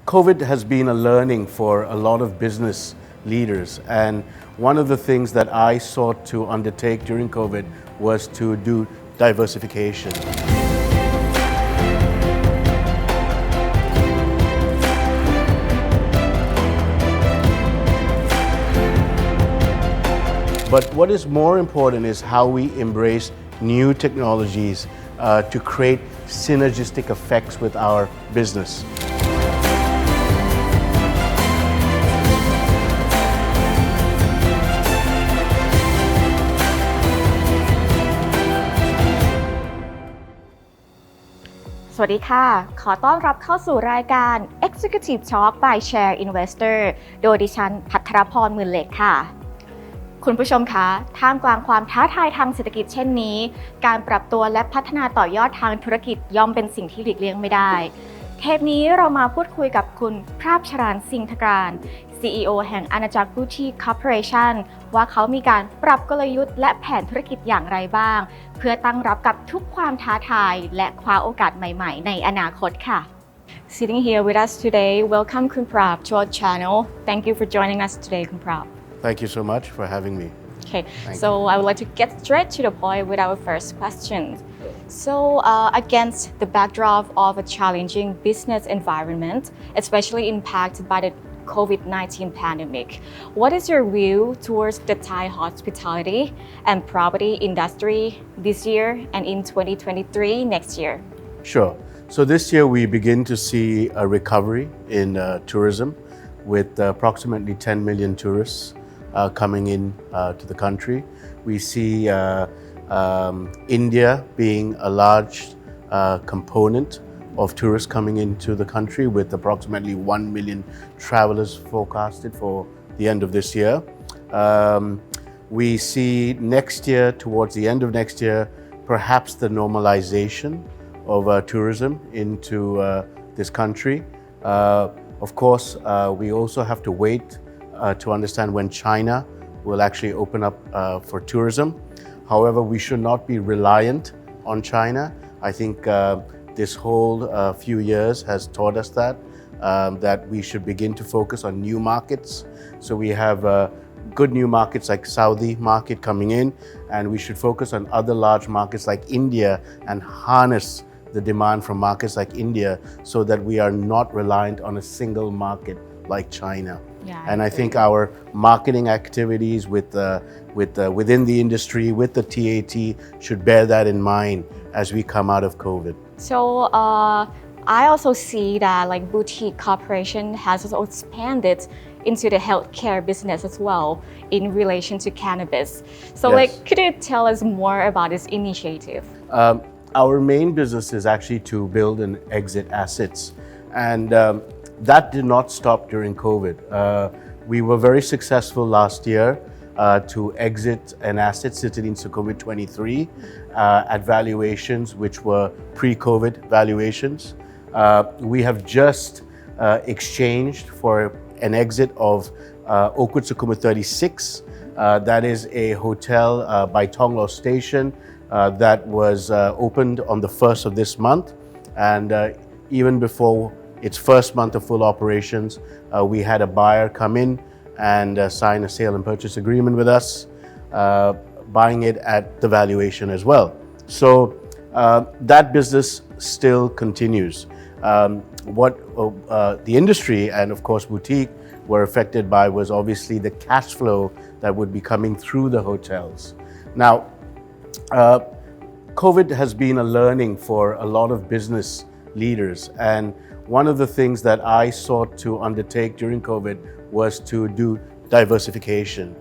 COVID has been a learning for a lot of business leaders, and one of the things that I sought to undertake during COVID was to do diversification. But what is more important is how we embrace new technologies to create synergistic effects with our business.สวัสดีค่ะขอต้อนรับเข้าสู่รายการ Executive Talk by ShareInvestor โดยดิฉันภัทรพร หมื่นเหล็กค่ะคุณผู้ชมคะท่ามกลางความท้าทายทางเศรษฐกิจเช่นนี้การปรับตัวและพัฒนาต่อยอดทางธุรกิจย่อมเป็นสิ่งที่หลีกเลี่ยงไม่ได้เทปนี้เรามาพูดคุยกับคุณพราบชรานสิงห์ธการ CEO แห่งอาณาจักรบูติกคอร์ปอเรชั่นว่าเขามีการปรับกลยุทธ์และแผนธุรกิจอย่างไรบ้างเพื่อตั้งรับกับทุกความท้าทายและคว้าโอกาสใหม่ๆในอนาคตค่ะ Sitting here with us today, welcome คุณพราบ to our channel. Thank you for joining us today, คุณพราบ Thank you so much for having me. Okay, so I would like to get straight to the point with our first question. So, against the backdrop of a challenging business environment, especially impacted by the COVID-19 pandemic, what is your view towards the Thai hospitality and property industry this year and in 2023 next year? Sure. So this year we begin to see a recovery in tourism with approximately 10 million tourists coming in to the country. We see India being a large component of tourists coming into the country with approximately 1 million travelers forecasted for the end of this year. We see next year, towards the end of next year, perhaps the normalization of tourism into this country. Of course, we also have to wait to understand when China will actually open up for tourism. However, we should not be reliant on China. I think this whole few years has taught us that we should begin to focus on new markets. So we have good new markets like Saudi market coming in, and we should focus on other large markets like India and harness the demand from markets like India so that we are not reliant on a single market like China. And I think our marketing activities within the industry, with the TAT, should bear that in mind as we come out of COVID. So I also see that like boutique corporation has also expanded into the healthcare business as well in relation to cannabis. So Yes. could you tell us more about this initiative? Our main business is actually to build and exit assets, and that did not stop during COVID. We were very successful last year to exit an asset sitting in Sukhumvit 23 at valuations which were pre-COVID valuations. We have just exchanged for an exit of Oakwood Sukhumvit 36. That is a hotel by Tonglo Station that was opened on the 1st of this month, and even before its first month of full operations, we had a buyer come in and sign a sale and purchase agreement with us, buying it at the valuation as well. So that business still continues. What the industry and of course boutique were affected by was obviously the cash flow that would be coming through the hotels. Now, COVID has been a learning for a lot of business leaders, and one of the things that I sought to undertake during COVID was to do diversification,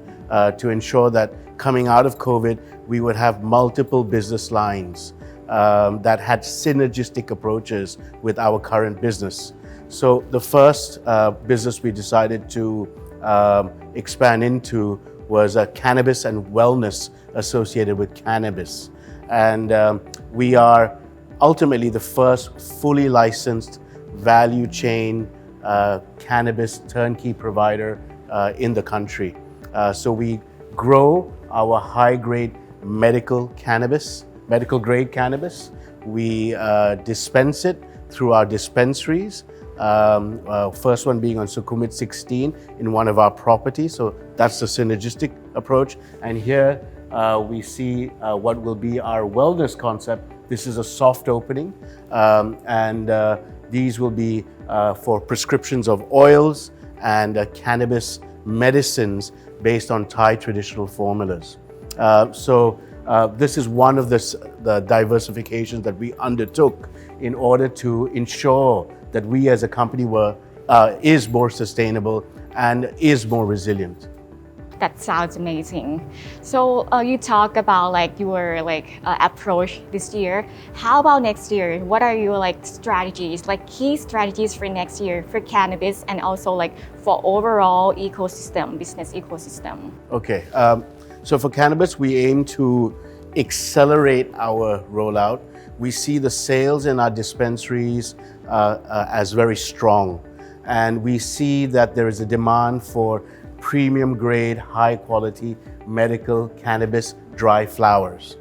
to ensure that coming out of COVID, we would have multiple business lines that had synergistic approaches with our current business. So the first business we decided to expand into was cannabis and wellness associated with cannabis. And we are ultimately the first fully licensed value chain cannabis turnkey provider in the country. So we grow our high-grade medical grade cannabis. We dispense it through our dispensaries First one being on Sukhumvit 16 in one of our properties. So that's the synergistic approach. And here we see what will be our wellness concept. This is a soft opening, and these will be for prescriptions of oils and cannabis medicines based on Thai traditional formulas. This is one of the diversifications that we undertook in order to ensure that we as a company is more sustainable and is more resilient. That sounds amazing. So you talk about like your approach this year. How about next year? What are your strategies, key strategies for next year for cannabis and also for overall ecosystem, business ecosystem? Okay. So for cannabis, we aim to accelerate our rollout. We see the sales in our dispensaries as very strong, and we see that there is a demand for premium grade, high quality medical cannabis dry flowers.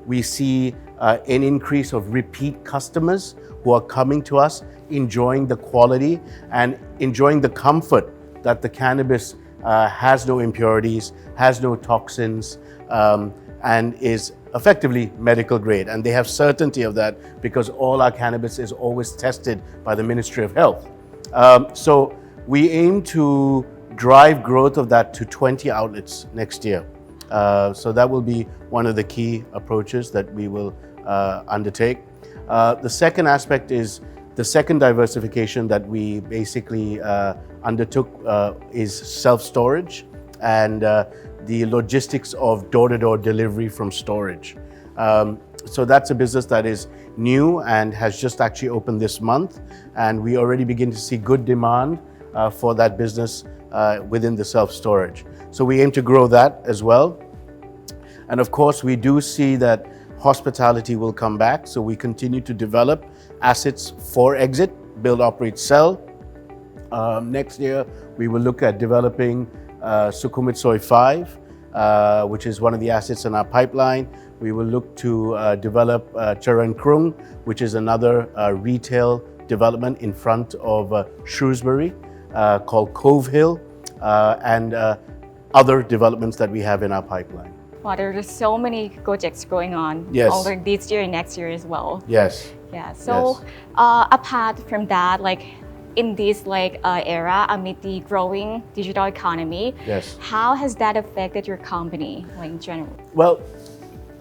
We see an increase of repeat customers who are coming to us, enjoying the quality and enjoying the comfort that the cannabis has no impurities, has no toxins, and is effectively medical grade. And they have certainty of that because all our cannabis is always tested by the Ministry of Health. So we aim to drive growth of that to 20 outlets next year. So that will be one of the key approaches that we will undertake. The second aspect is the second diversification that we basically undertook is self-storage and the logistics of door-to-door delivery from storage. So that's a business that is new and has just actually opened this month, and we already begin to see good demand for that business within the self-storage. So we aim to grow that as well. And of course, we do see that hospitality will come back, so we continue to develop assets for exit, build, operate, sell. Next year, we will look at developing Sukhumvit Soy 5, which is one of the assets in our pipeline. We will look to develop Charan Krung, which is another retail development in front of Shrewsbury called Cove Hill, and other developments that we have in our pipeline. Wow, there are just so many projects going on over this year and next year as well. Yes. Yeah. So apart from that, in this era amid the growing digital economy, how has that affected your company in general? Well,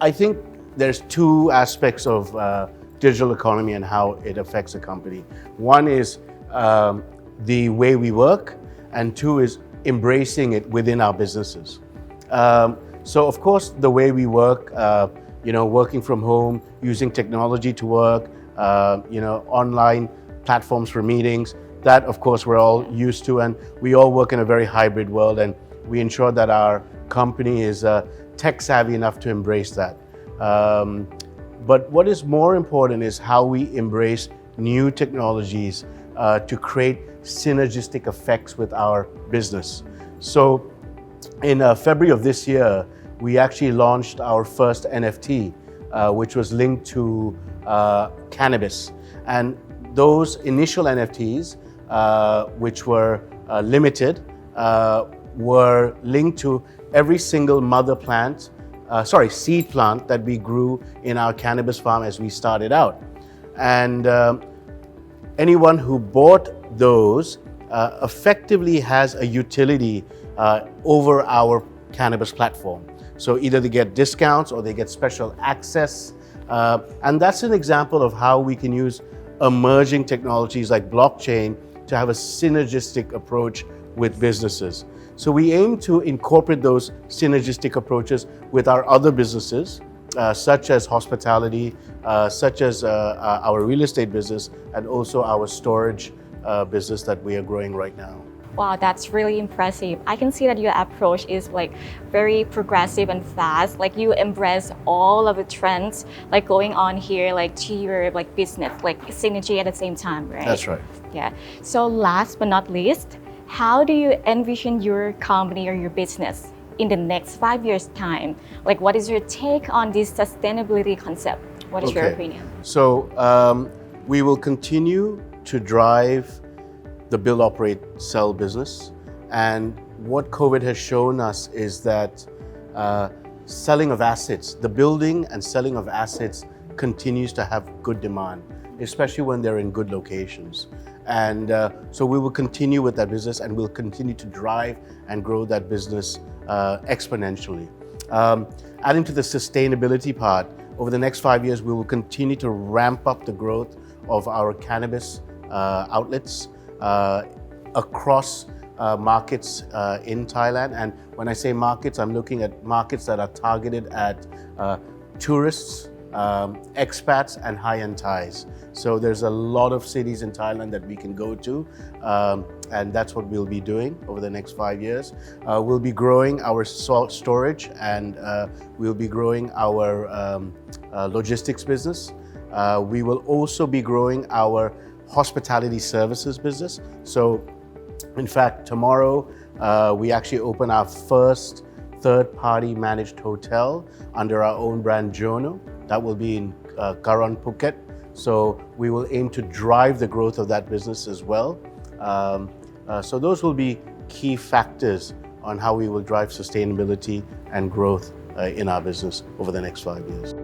I think there's two aspects of digital economy and how it affects a company. One is the way we work, and two is embracing it within our businesses. So of course, the way we work, working from home, using technology to work, online platforms for meetings, that of course we're all used to, and we all work in a very hybrid world, and we ensure that our company is tech savvy enough to embrace that. But what is more important is how we embrace new technologies to create synergistic effects with our business. So in February of this year, we actually launched our first NFT, which was linked to cannabis. And those initial NFTs, which were limited, were linked to every single seed plant that we grew in our cannabis farm as we started out. And anyone who bought those effectively has a utility over our cannabis platform. So either they get discounts or they get special access. And that's an example of how we can use emerging technologies like blockchain to have a synergistic approach with businesses. So we aim to incorporate those synergistic approaches with our other businesses, such as hospitality, such as our real estate business, and also our storage business that we are growing right now. Wow, that's really impressive. I can see that your approach is very progressive and fast. You embrace all of the trends going on here to your business, synergy at the same time, right? That's right. Yeah. So last but not least, how do you envision your company or your business in the next 5 years' time? What is your take on this sustainability concept? What is your opinion? So we will continue to drive the build, operate, sell business. And what COVID has shown us is that selling of assets, the building and selling of assets continues to have good demand, especially when they're in good locations. And so we will continue with that business and we'll continue to drive and grow that business exponentially. Adding to the sustainability part, over the next 5 years, we will continue to ramp up the growth of our cannabis outlets across markets in Thailand. And when I say markets, I'm looking at markets that are targeted at tourists, expats and high-end Thais. So there's a lot of cities in Thailand that we can go to, and that's what we'll be doing over the next 5 years. We'll be growing our storage and we'll be growing our logistics business. We will also be growing our hospitality services business. So in fact, tomorrow we actually open our first third-party managed hotel under our own brand Jono. That will be in Karon, Phuket. So we will aim to drive the growth of that business as well. So those will be key factors on how we will drive sustainability and growth in our business over the next 5 years.